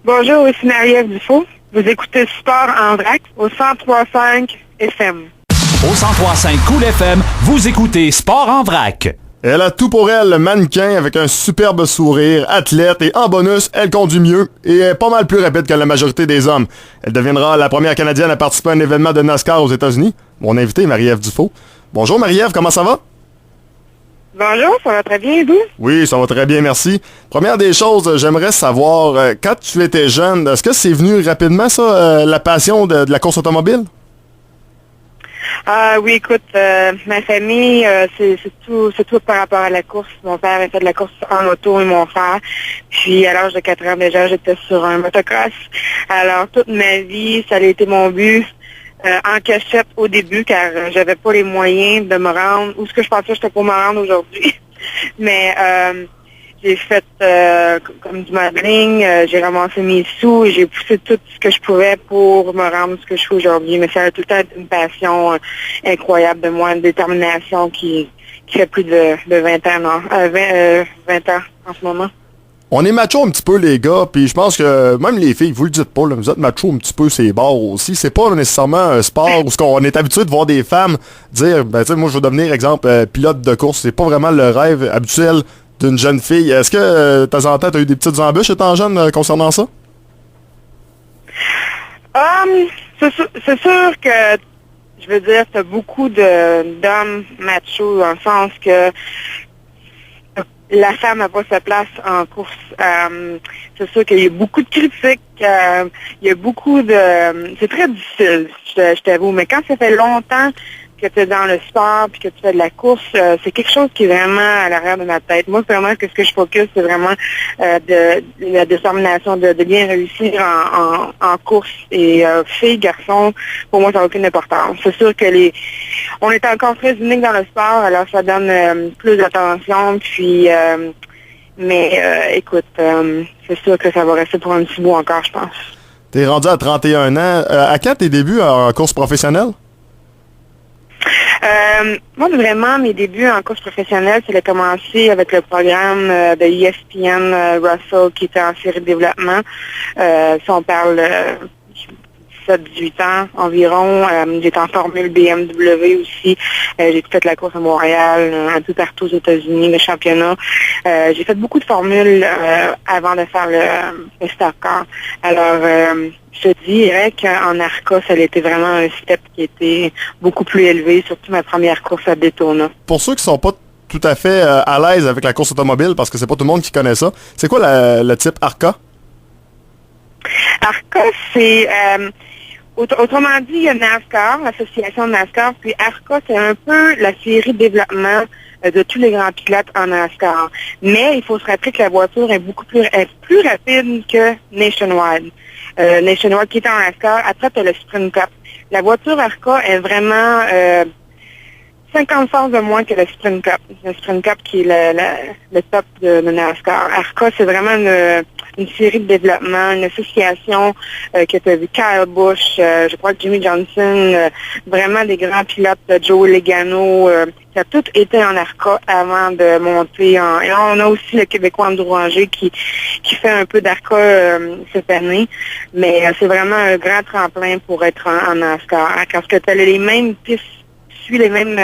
Bonjour, ici Marie-Ève Dufault. Vous écoutez Sport en vrac au 103.5 FM. Au 103.5 Cool FM, vous écoutez Sport en vrac. Elle a tout pour elle, le mannequin avec un superbe sourire, athlète et en bonus, elle conduit mieux et est pas mal plus rapide que la majorité des hommes. Elle deviendra la première Canadienne à participer à un événement de NASCAR aux États-Unis. Mon invité est Marie-Ève Dufault. Bonjour Marie-Ève, comment ça va? Bonjour, ça va très bien, et vous? Oui, ça va très bien, merci. Première des choses, j'aimerais savoir, quand tu étais jeune, est-ce que c'est venu rapidement ça, la passion de la course automobile? Ah oui, écoute, ma famille, c'est tout par rapport à la course. Mon père a fait de la course en auto et mon frère. Puis à l'âge de 4 ans déjà, j'étais sur un motocross. Alors toute ma vie, ça a été mon but. En cachette au début, car j'avais pas les moyens de me rendre où ce que je pensais que j'étais pour me rendre aujourd'hui. Mais j'ai fait comme du modeling, j'ai ramassé mes sous et j'ai poussé tout ce que je pouvais pour me rendre ce que je fais aujourd'hui. Mais ça a tout le temps été une passion incroyable de moi, une détermination qui fait plus de 20 ans, non, 20 ans en ce moment. On est macho un petit peu les gars, puis je pense que même les filles, vous le dites pas, là, vous êtes macho un petit peu ces bars aussi. C'est pas nécessairement un sport où on est habitué de voir des femmes dire, ben tu sais, moi je veux devenir, exemple, pilote de course. C'est pas vraiment le rêve habituel d'une jeune fille. Est-ce que de temps en temps, t'as eu des petites embûches étant jeune concernant ça? C'est sûr que, je veux dire, t'as beaucoup d'hommes machos dans le sens que la femme n'a pas sa place en course. C'est sûr qu'il y a beaucoup de critiques, il y a beaucoup de... C'est très difficile, je t'avoue, mais quand ça fait longtemps que tu es dans le sport puis que tu fais de la course, c'est quelque chose qui est vraiment à l'arrière de ma tête. Moi, c'est vraiment ce que je focus, c'est vraiment de la détermination de bien réussir en course. Et filles, garçons, pour moi, ça n'a aucune importance. C'est sûr que on est encore très unique dans le sport, alors ça donne plus d'attention. Puis, écoute, c'est sûr que ça va rester pour un petit bout encore, je pense. T'es rendu à 31 ans. À quand tes débuts en course professionnelle? Moi, vraiment, mes débuts en course professionnelle, c'est de commencer avec le programme de ESPN Russell qui était en série de développement. Si on parle 17-18 ans environ. J'étais en Formule BMW aussi. J'ai fait la course à Montréal, un peu partout aux États-Unis, le championnat. J'ai fait beaucoup de formules avant de faire le Stock-Car. Alors, je te dirais qu'en ARCA, ça a été vraiment un step qui était beaucoup plus élevé, surtout ma première course à Daytona. Pour ceux qui sont pas tout à fait à l'aise avec la course automobile, parce que c'est pas tout le monde qui connaît ça, c'est quoi le type ARCA? ARCA, c'est... autrement dit, il y a NASCAR, l'association NASCAR, puis ARCA, c'est un peu la série de développement de tous les grands pilotes en NASCAR. Mais il faut se rappeler que la voiture est plus rapide que Nationwide. Nationwide qui est en NASCAR. Après, tu as le Sprint Cup. La voiture ARCA est vraiment 50 forces de moins que le Sprint Cup. Le Sprint Cup qui est le top de NASCAR. ARCA, c'est vraiment une série de développement, une association que tu as vu Kyle Busch, je crois que Jimmy Johnson, vraiment des grands pilotes, Joe Logano, ça a tout été en ARCA avant de monter en... Et là, on a aussi le Québécois Andrew Ranger qui fait un peu d'ARCA cette année, mais c'est vraiment un grand tremplin pour être en NASCAR, parce que tu as les mêmes pistes, la même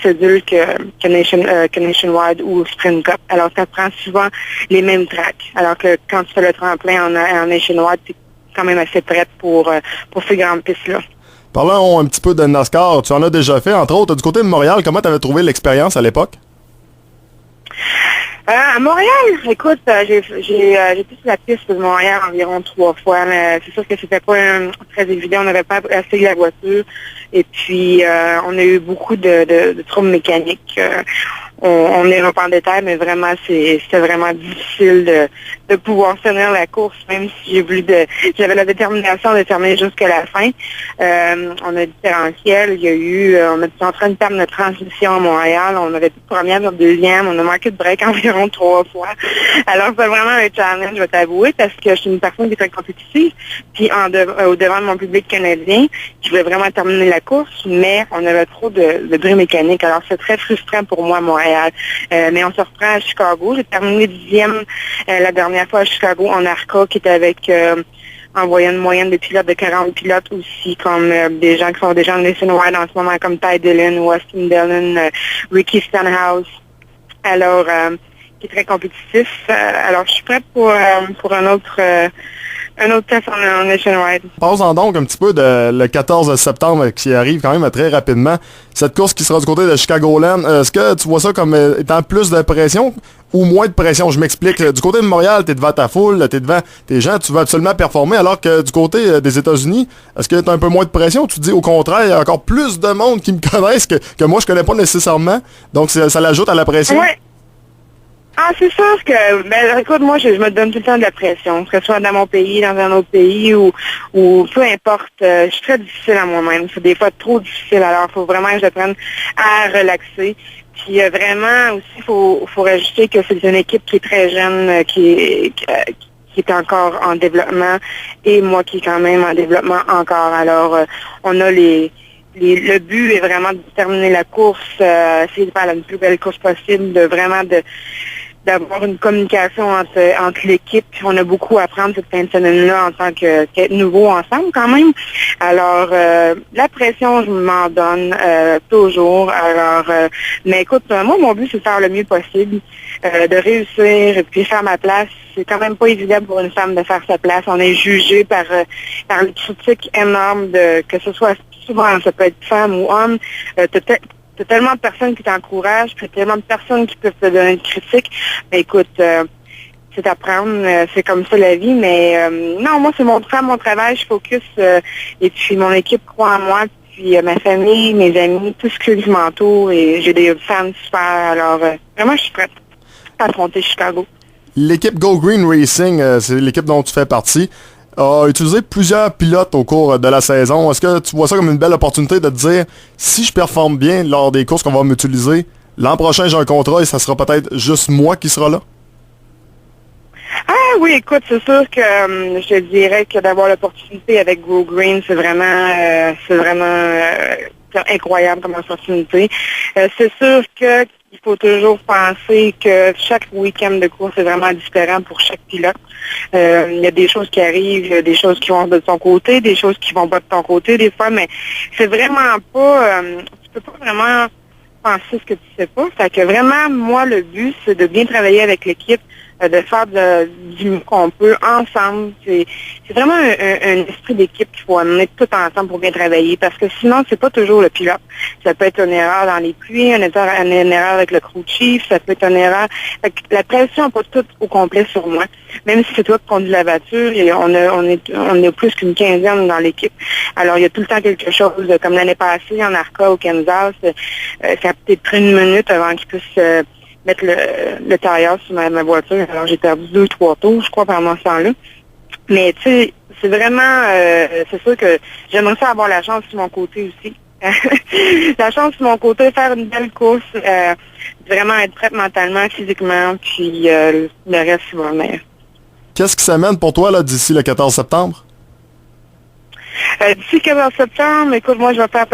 cédule que Nationwide ou Sprint Cup. Alors, ça prend souvent les mêmes tracks. Alors que quand tu fais le tremplin en Nationwide, tu es quand même assez prête pour ces grandes pistes-là. Parlons un petit peu de NASCAR. Tu en as déjà fait, entre autres. Du côté de Montréal, comment tu avais trouvé l'expérience à l'époque? À Montréal, écoute, j'ai été sur la piste de Montréal environ 3 fois, mais c'est sûr que c'était pas très évident, on n'avait pas assez la voiture, et puis on a eu beaucoup de troubles mécaniques. On ira pas en détail, mais vraiment, c'était vraiment difficile de pouvoir finir la course, même si j'avais la détermination de terminer jusqu'à la fin. On a différentiel, on était en train de perdre notre transmission à Montréal, on avait plus de première, puis deuxième, on a manqué de break environ 3 fois. Alors, c'est vraiment un challenge, je vais t'avouer, parce que je suis une personne qui est très compétitive, puis au devant de mon public canadien, je voulais vraiment terminer la course, mais on avait trop de bris mécaniques. Alors, c'est très frustrant pour moi à Montréal. Mais on se reprend à Chicago. J'ai terminé 10e la dernière dernière fois à Chicago, en ARCA, qui était avec en moyenne de pilotes de 40 pilotes aussi, comme des gens qui sont déjà en nationwide en ce moment, comme Ty Dillon, Austin Dillon, Ricky Stenhouse. Alors, qui est très compétitif. Alors, je suis prête pour un autre test en nationwide. Passons donc un petit peu le 14 septembre qui arrive quand même très rapidement. Cette course qui sera du côté de Chicagoland, est-ce que tu vois ça comme étant plus de pression ou moins de pression? Je m'explique. Du côté de Montréal, t'es devant ta foule, t'es devant tes gens, tu veux absolument performer, alors que du côté des États-Unis, est-ce que t'as un peu moins de pression? Tu te dis au contraire, il y a encore plus de monde qui me connaissent que moi je connais pas nécessairement. Donc ça l'ajoute à la pression. Ouais. Ah, c'est sûr que, écoute, moi, je me donne tout le temps de la pression, que ce soit dans mon pays, dans un autre pays, ou peu importe. Je suis très difficile à moi-même. C'est des fois trop difficile, alors il faut vraiment que j'apprenne à relaxer. Puis vraiment, aussi, il faut rajouter que c'est une équipe qui est très jeune, qui est encore en développement, et moi qui est quand même en développement encore. Alors, on a le but est vraiment de terminer la course, essayer de faire la plus belle course possible, d'avoir une communication entre l'équipe. On a beaucoup à apprendre cette fin de semaine-là en tant qu'être nouveau ensemble quand même. Alors, la pression, je m'en donne toujours. Alors, mais écoute, moi, mon but, c'est de faire le mieux possible, de réussir et puis faire ma place. C'est quand même pas évident pour une femme de faire sa place. On est jugé par les critiques énormes que ce soit souvent, ça peut être femme ou homme. T'as tellement de personnes qui t'encouragent, puis tellement de personnes qui peuvent te donner une critique. Mais écoute, c'est apprendre, c'est comme ça la vie. Mais non, moi, c'est mon travail, je focus. Et puis mon équipe croit en moi, puis ma famille, mes amis, tout ce qui m'entoure. Et j'ai des fans super. Alors, vraiment, je suis prête à affronter Chicago. L'équipe Go Green Racing, c'est l'équipe dont tu fais partie, a utilisé plusieurs pilotes au cours de la saison. Est-ce que tu vois ça comme une belle opportunité de te dire, si je performe bien lors des courses qu'on va m'utiliser, l'an prochain j'ai un contrat et ça sera peut-être juste moi qui sera là? Ah oui, écoute, c'est sûr que je te dirais que d'avoir l'opportunité avec Go Green, c'est vraiment incroyable comme opportunité. C'est sûr que il faut toujours penser que chaque week-end de course est vraiment différent pour chaque pilote. Il y a des choses qui arrivent, des choses qui vont de ton côté, des choses qui vont pas de ton côté des fois, mais c'est vraiment pas... tu peux pas vraiment penser ce que tu sais pas. Fait que vraiment, moi, le but, c'est de bien travailler avec l'équipe, de faire du mieux qu'on peut ensemble. C'est vraiment un esprit d'équipe qu'il faut amener tout ensemble pour bien travailler, parce que sinon, c'est pas toujours le pilote. Ça peut être une erreur dans les pluies, une erreur avec le crew chief, ça peut être une erreur. Fait que la pression n'est pas toute au complet sur moi. Même si c'est toi qui conduis la voiture, et on est plus qu'une quinzaine dans l'équipe. Alors, il y a tout le temps quelque chose, comme l'année passée en Arca au Kansas, ça a peut-être pris une minute avant qu'ils puissent mettre le tailleur sur ma voiture. Alors, j'ai perdu 2-3 tours, je crois, pendant ce temps-là. Mais, tu sais, c'est vraiment... c'est sûr que j'aimerais ça avoir la chance sur mon côté aussi. La chance sur mon côté, faire une belle course, vraiment être prête mentalement, physiquement, puis le reste, il va venir. Qu'est-ce qui s'amène pour toi là d'ici le 14 septembre? D'ici le 14 septembre, écoute, moi, je fais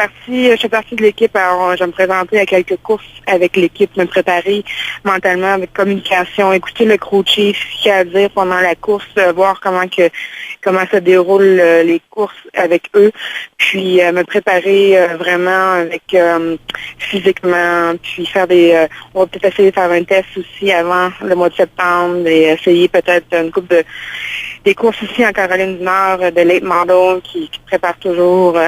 partie de l'équipe. Alors, je vais me présenter à quelques courses avec l'équipe, me préparer mentalement avec communication, écouter le crew chief, ce qu'il y a à dire pendant la course, voir comment se déroulent les courses avec eux, puis me préparer vraiment avec physiquement, puis on va peut-être essayer de faire un test aussi avant le mois de septembre et essayer peut-être une coupe des courses ici en Caroline du Nord, de late model qui prépare toujours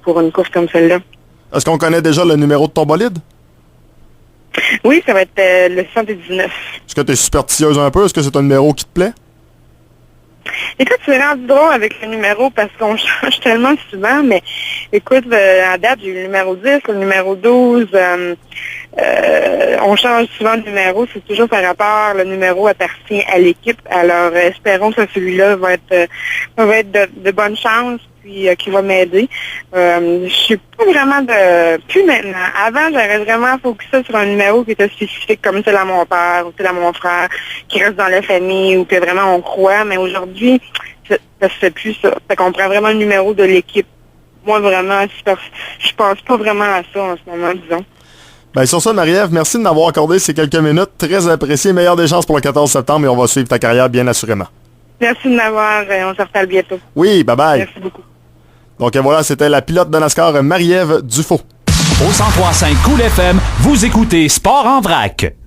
pour une course comme celle-là. Est-ce qu'on connaît déjà le numéro de ton bolide? Oui, ça va être le 119. Est-ce que tu es superstitieuse un peu? Est-ce que c'est un numéro qui te plaît? Écoute, c'est rendu drôle avec le numéro parce qu'on change tellement souvent, mais écoute, à date, j'ai eu le numéro 10, le numéro 12, on change souvent de numéro, c'est toujours par rapport, le numéro appartient à l'équipe, alors espérons que celui-là va être de bonne chance, puis qui va m'aider. Je suis pas vraiment plus maintenant. Avant, j'aurais vraiment focusé sur un numéro qui était spécifique, comme celle à mon père ou celle à mon frère, qui reste dans la famille ou que vraiment on croit, mais aujourd'hui, ça se fait plus ça. Fait qu'on prend vraiment le numéro de l'équipe. Moi, vraiment, je pense pas vraiment à ça en ce moment, disons. Ben sur ça, Marie-Ève, merci de m'avoir accordé ces quelques minutes. Très apprécié. Meilleure des chances pour le 14 septembre et on va suivre ta carrière bien assurément. Merci de m'avoir. On se reparle bientôt. Oui, bye-bye. Merci beaucoup. Donc voilà, c'était la pilote de NASCAR, Marie-Ève Dufault. Au 103.5 Cool FM, vous écoutez Sport en vrac.